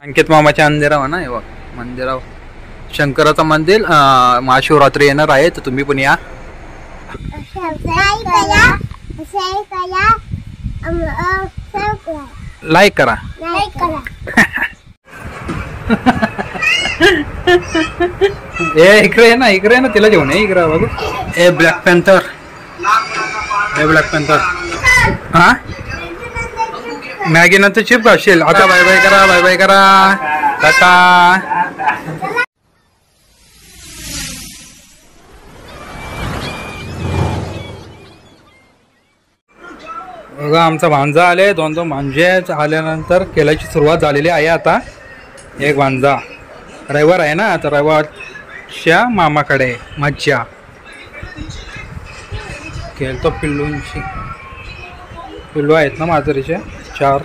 अंकित मामाच्या मंदिरावर ना, हे बघ मंदिरावर शंकराचं मंदिर. महाशिवरात्री येणार आहे, तर तुम्ही पण या. लाईक करा. इकडे ना, इकडे ना, तिला घेऊन ये इकडे बघू. ए ब्लॅक पॅन्थर, ए ब्लॅक पॅन्थर. हा मॅगी नंतर चिप घालशील. आता बाय बाय करा, बाय बाय करा, टाटा. बघा आमचा भांजा आले, दोन भांजे आल्यानंतर खेळायची सुरुवात झालेली आहे. आता एक भांजा, रविवार आहे ना, तर रविवारच्या मामाकडे मज्जा. खेळतो पिल्लूंची, पिल्लू आहेत ना माजरीचे 4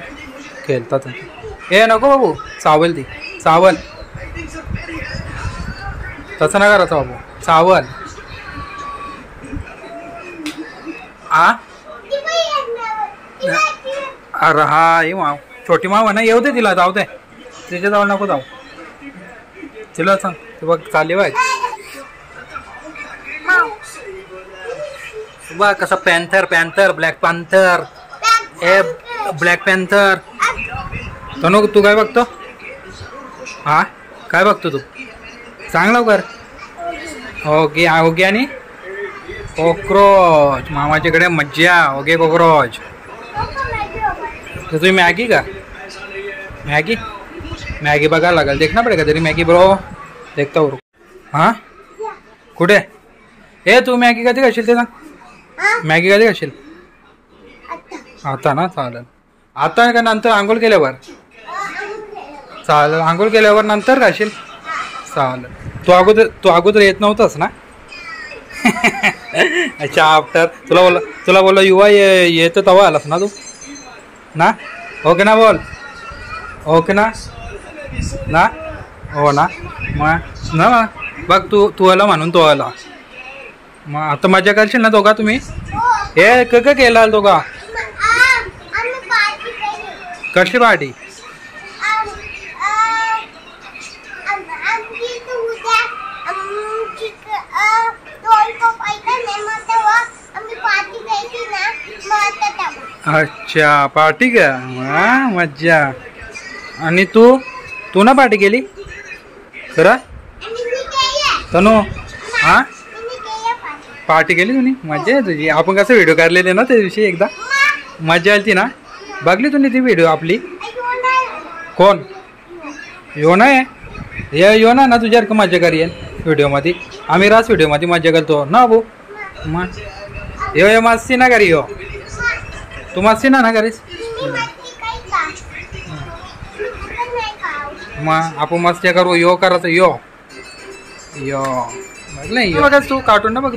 खेळतात. ए नको बाबू, चावल ती चावल, तसं नाही करायचं बाबू, चावल. अरे हा ही माव, छोटी माव ना, येऊ दे तिला, जाऊ दे तिच्या जवळ नको जाऊ. तिला सांग ते बघ चालली बाय बघ कसं. पॅन्थर पॅन्थर ब्लॅक पॅन्थर, ए ब्लॅक पॅन्थर. तनु तू काय बघतो? हा काय बघतो तू? सांग लवकर. Okay okay. आणि कॉक्रोच, मामाच्याकडे मज्जा. Okay cockroach. तर तुम्ही मॅगी का? मॅगी मॅगी बघायला लागेल, देखना पडेगा तरी मॅगी ब्रो, देखता बरो. हां कुठे? ए तू मॅगी कधी खाशील ते सांग. मॅगी कधी खाशील? आता ना, चालेल. आता का नंतर आंघोळ केल्यावर? चालेल, आंघोळ केल्यावर नंतर खाशील. चालेल. तू अगोदर येत नव्हतास ना? अच्छा आफ्टर. तुला बोला युवा येतं तेव्हा आलास ना तू ना? ओके ना, बोल ओके ना ना. हो ना, मग ना बघ तू आला म्हणून तो आला. मग आता मजा करशील ना दोघा तुम्ही? हे का केला दोघा? कसली पार्टी? अच्छा पार्टी का? मज्जा. आणि तू ना पार्टी केली खरं तनु? हा पार्टी केली तुम्ही? मज्जा आहे तुझी. आपण कसं व्हिडिओ काढलेले ना त्या दिवशी, एकदा मज्जा आली ती ना. बघली तुम्ही ती व्हिडिओ आपली? कोण? योना आहे. योना ना तुझ्यासारखं मजा करेन व्हिडिओमध्ये. आम्ही रास व्हिडिओमध्ये मजा करतो ना भाऊ. मग यो मस्ती ना करी. यो तू मस्ती ना करीस. मग आपण मस्ती करू. यो करायचं यो यो बघ यो बघाच तू कार्टून ना बघ.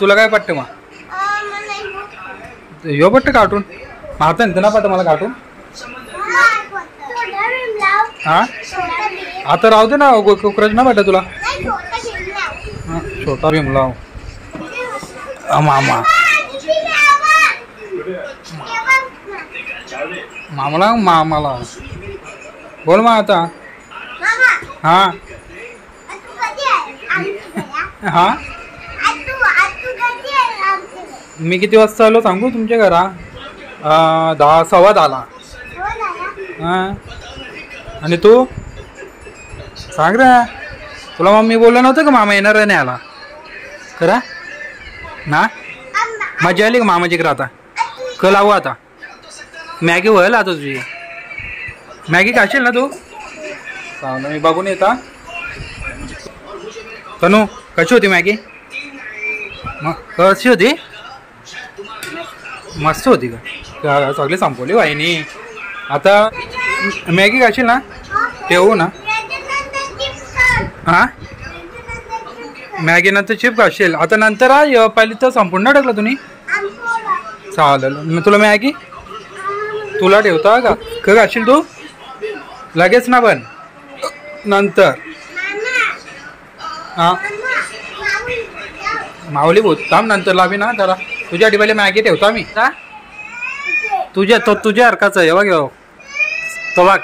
तुला काय पटतं मग? यो पट्ट कार्टून आता ना पट्ट मला कार्टून. हा आता राहू दे ना, कोकराज ना पट्ट तुला. छोटा भीमलाव मामा मामाला बोल मग आता. हा हा मी किती वाजता आलो सांगू तुमच्या घरा? 10 सव्वा 10ला. हां आणि तू सांग रे. तुला मम्मी बोललं नव्हतं का मामा येणार आहे? नाही आला खरा ना? मजा आली का मामाची करा? आता क लावू आता. मॅगी व्हायला आता तुझी. मॅगी खाशील ना तू? चालेल मी बघून येता. तनु कशी होती मॅगी? मग कशी होती? मस्त होती का? सगळी संपवली वाहिनी. आता मॅगी खाशील ना? ठेवू ना? हां मॅगी नंतर चिप खाशील. आता नंतर पहिली तर संपूर्ण टाकलं तुम्ही. चालेल मग तुला मॅगी तुला ठेवता का खाशील तू? लगेच ना पण नंतर. हां माऊली बोल थांब नंतर लावी ना जरा. तुझ्या पहिले मॅगी ठेवतो आम्ही. तुझ्या हरकाच आहे बघ. तो बघ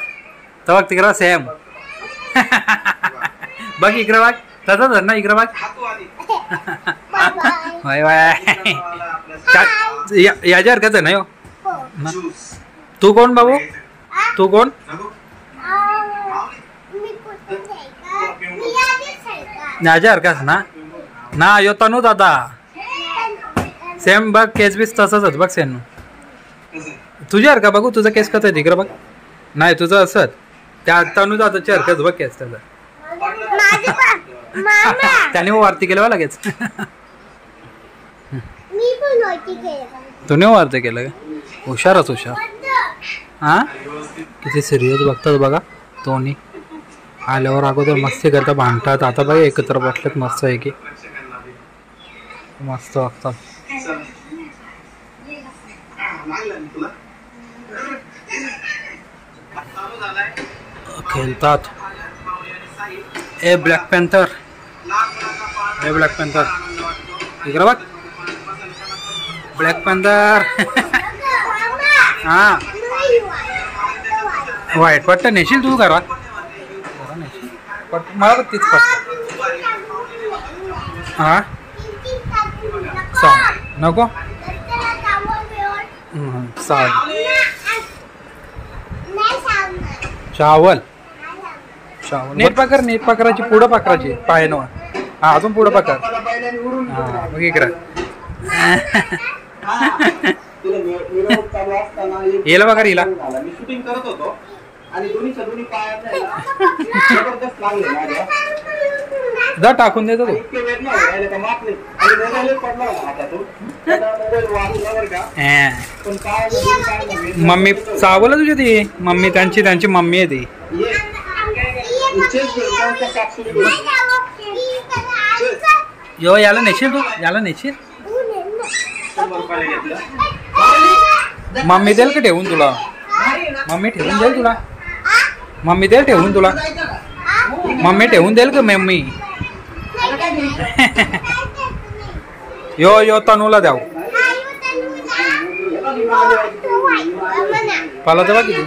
तिकडं सेम. बघ इकडे बघ तसंच ना इकडे बघ. Bye bye. याच्या हरकत नाही हो. तू कोण बाबू? तू कोण? याच्या हरकत ना यो तनू दादा सेम बघ. केस बीस तसंच बघ सेम. तुझ्या हरकत बघू तुझा केस कसं आहे तिकडे बघ. नाही तुझं असत त्या तनू दादाची हरकत बघ केस त्याचा. त्याने वारती केलं लगेच. तू नाही वारती केलं का? हुशारच हुशार. हा किती सिरियस बघतात बघा दोन्ही. आल्यावर अगोदर मस्ती करता भांडतात. आता बघा एकत्र बसलेत मस्त आहे की मस्त वागतात. खेळतात. ए ब्लॅक पॅन्थर इकडे बघ. Black panther. हा व्हाईट पट्ट नेशील तू करा. मला बघ तीच पट्ट. हा नको चावल नीट पाकराची पुढं पाकराची पायनं. हा अजून पुढं पाकर. हा बघ इकडं. येला बघा हिला. जा टाकून देतो तू. मम्मी चावलं तुझी ती. मम्मी त्यांची मम्मी आहे ती. यो याला नेशील तू. याला नेशील. मम्मी देईल का ठेवून तुला? मम्मी ठेवून देईल तुला. मम्मी देईल ठेवून तुला. मम्मी ठेवून देईल का मम्मी? यो तनूला द्याव. पाला तर किती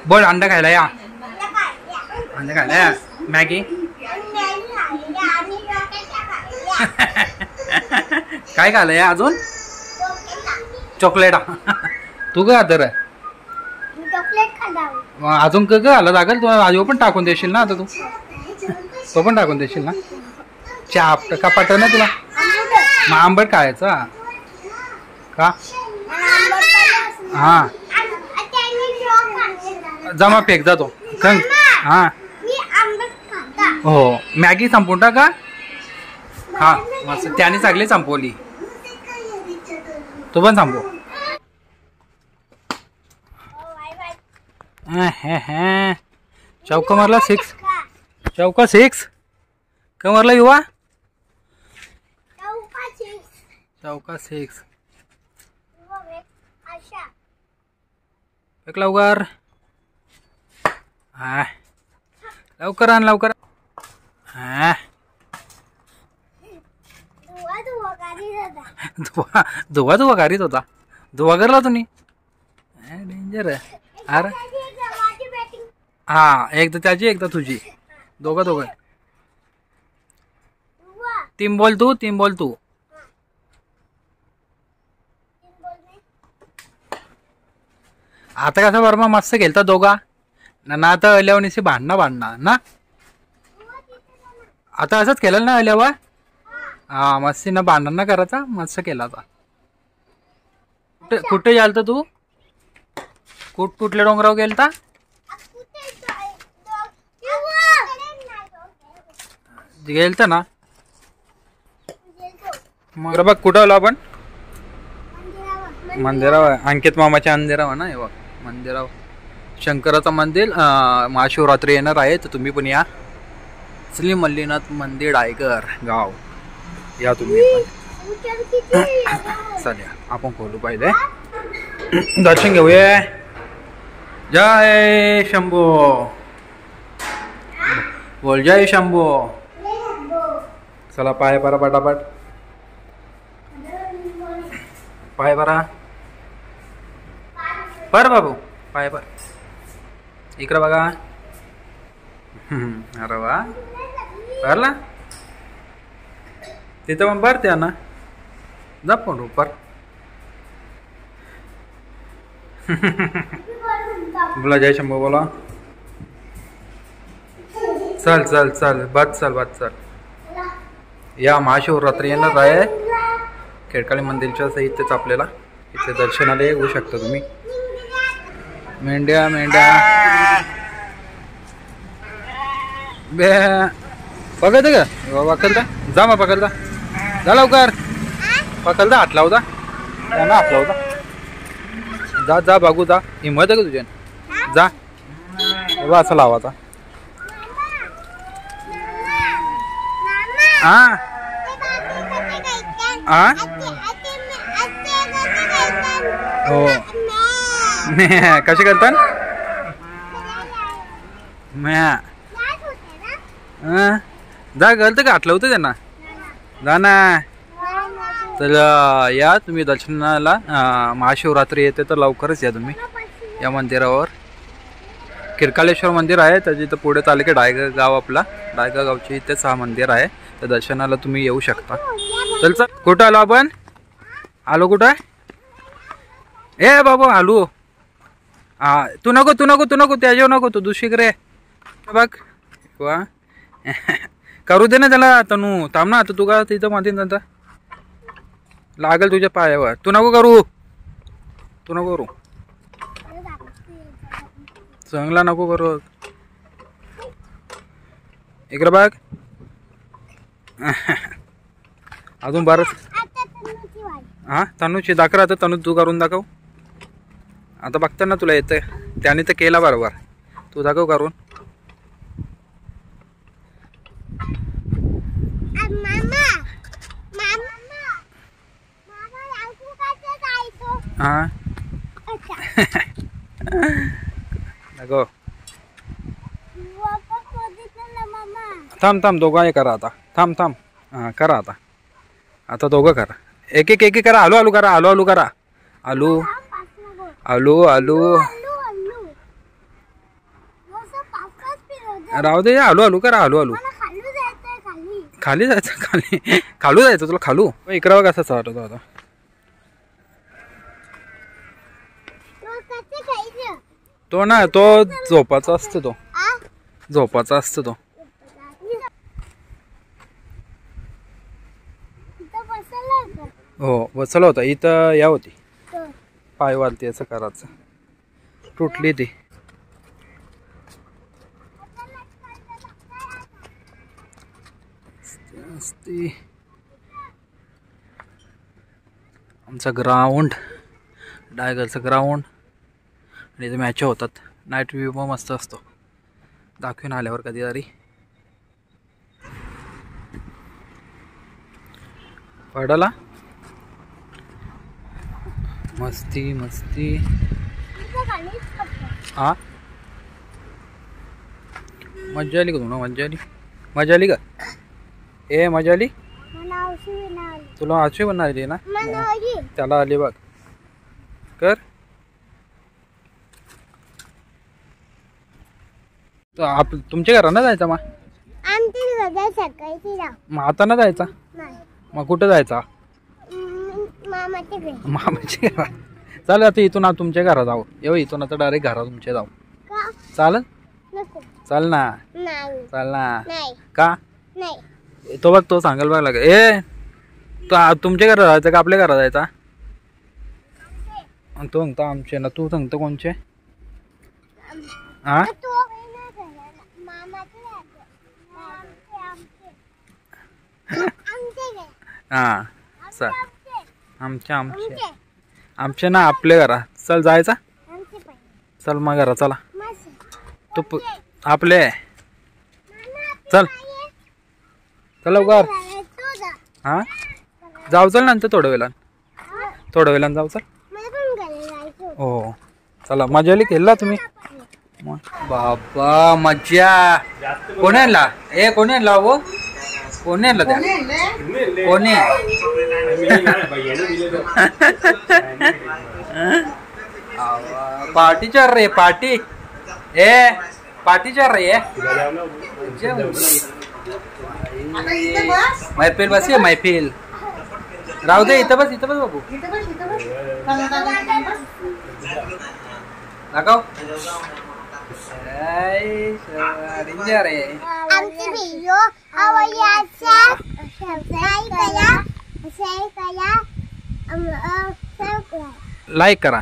बोल. अंडा खायला या. अंडा खायला या. मॅगी काय खायला या अजून? चॉकलेट. तू काय तर अजून क आला लागेल. तू आजो पण टाकून देशील ना आता. तो पण टाकून देशील ना. चहा का पट ना तुला. मग आंबट खायचा का? हा जमा फेक जातो. हा हो मॅगी संपून टाका. हा मस्त त्याने चांगली संपवली. तू पण संपव. चौका मारला 6. चौका 6 का मारला युवा? चौका 6. एक लवकर. हा लवकर आण लवकर. हा धुवा गाडीत होता. धुवा करला तुम्ही. डेंजर आहे. अरे हा एकदा त्याची एकदा तुझी. दोघं. तीन बोल तू. आता कसं बरमा मस्त खेळता दोघा ना. आता अल्यावनीशी भांडणार ना. आता असंच केलं ना अल्यावर. हा मस्ती ना भांडण ना करायचा. मस्त केला आता. कुठे गेलता तू? कुठल्या डोंगरावर गेलता? गेलता ना. मग बघ कुठं आलो आपण? मंदिरावर. अंकित मामाच्या मंदिरावर ना. हे बघ मंदिरावर शंकराचं मंदिर. महाशिवरात्री येणार आहे तर तुम्ही पण या. श्री मल्लीनाथ मंदिर रायगड गाव या तुम्ही पण. चालेल आपण खोलू पहिले. दर्शन घेऊया. जय शंभो बोल. जय शंभो. चला पाय परा पटापट. पाय परा पर बाबू. पाय पर इकडं बघा. अरे वा भरला तिथं पण भरते ना. जा पण ऊपर. बोला जय शंभू बोला. चल चल चल बस चल बस चल. या महाशिवरात्री येणार आहे खेडकाळी मंदिरच्या इथेच आपल्याला इथे दर्शनाला येऊ शकता तुम्ही. मेंढ्या मेंढ्या बे पकडते का पकडता. जा मग पकडता. जा लवकर पकडता. हात लावता त्यांना हात लावता. जा जा बघू जा. हिंमत आहे का तुझ्या. जा बाबा असं लावाचा. हा हा हो कसे करतात म्या. जा गलत का हात लावतं त्यांना. जा ना. तर या तुम्ही दर्शनाला. महाशिवरात्री येते तर लवकरच या तुम्ही या मंदिरावर. किरकालेश्वर मंदिर आहे त्याच्या इथं पुढे चालले की डायगाव गाव आपला. डायगाव गावची इथेच हा मंदिर आहे. तर दर्शनाला तुम्ही येऊ शकता. चल चल कुठं आलो आपण. आलो कुठं. ए बाबा आलू. हा तू नको तू नको तू नको त्याच्यावर नको तू दुसरीकडे बघ. वा करू दे ना त्याला. तनू थांब ना. तू का तिथं मध्ये नंतर लागेल तुझ्या पायावर. तू नको करू. तू नको करू. चांगला नको करू. इकडे बघ. अजून बरंच. हा तनूची दाखरा. आता तनू तू करून दाखव. आता बघता ना तुला येतं. त्याने तर केला बरोबर. तू दाखव करून. हा दाखव. थांब थांब दोघं हे करा आता. थांब थांब. हां करा आता. आता दोघं करा. एक एक एक एक करा. आलू आलू करा. आलू आलू करा. आलू आलू आलू राहू दे. आलू आलू करा. आलू आलू खाली जायचं. खाली खालू जायचं तुला. खालू इकडं बघ. असं वाटत आता. तो ना तो झोपाचा असतो. तो झोपाचा असतो तो. हो बसला होता इथं. या होती पाय वालती असं करायचं. तुटली ती. आमचा ग्राउंड डायगरचं ग्राउंड. आणि इथे मॅच होतात. नाईट व्ह्यू पण मस्त असतो. दाखवून आल्यावर कधीतरी. पडाला मस्ती मस्ती. हा मजा आली का तुला. मजा आली. मजा आली का. ए मजा आली. तुला आशे बनणार आली ना. त्याला आली बघ. कर. आप तुमच्या घरानं जायचा मग. मग आता ना जायचा. मग कुठं जायचा. मामाच्या घरात. चालेल आता इथून तुमच्या घरात जाऊ. येऊ इथून आता डायरेक्ट घरात तुमच्या जाऊ. चालेल. चाल ना. चाल ना. का तो बघ. तो सांगाल बघ लागेल. ए तुमच्या घरात जायचं का आपल्या घरात जायचा. तो सांगतो आमचे ना. तू सांगतो कोणचे. हा हा चल. आमच्या आमचे आमचे ना आपल्या घरा. चल जायचा. चल मग घरा. चला तू आपले. चल चल लवकर. हा जाऊ. चल नंतर थोड्या वेळानं जाऊ. चल हो चला. मजा आली. केला तुम्ही बाबा मज्जा. कोणी आणला. ए कोणी आणला हो. कोणी आणला. त्या कोणी पार्टीच्या रे पार्टी. ए पार्टीच्या रे मैफिल बस ये मैफिल राहू दे इथं बस बाबू दाखव रे आमचे व्हिडिओ आवडल्यास सबस्क्राइब करा शेअर करा लाईक करा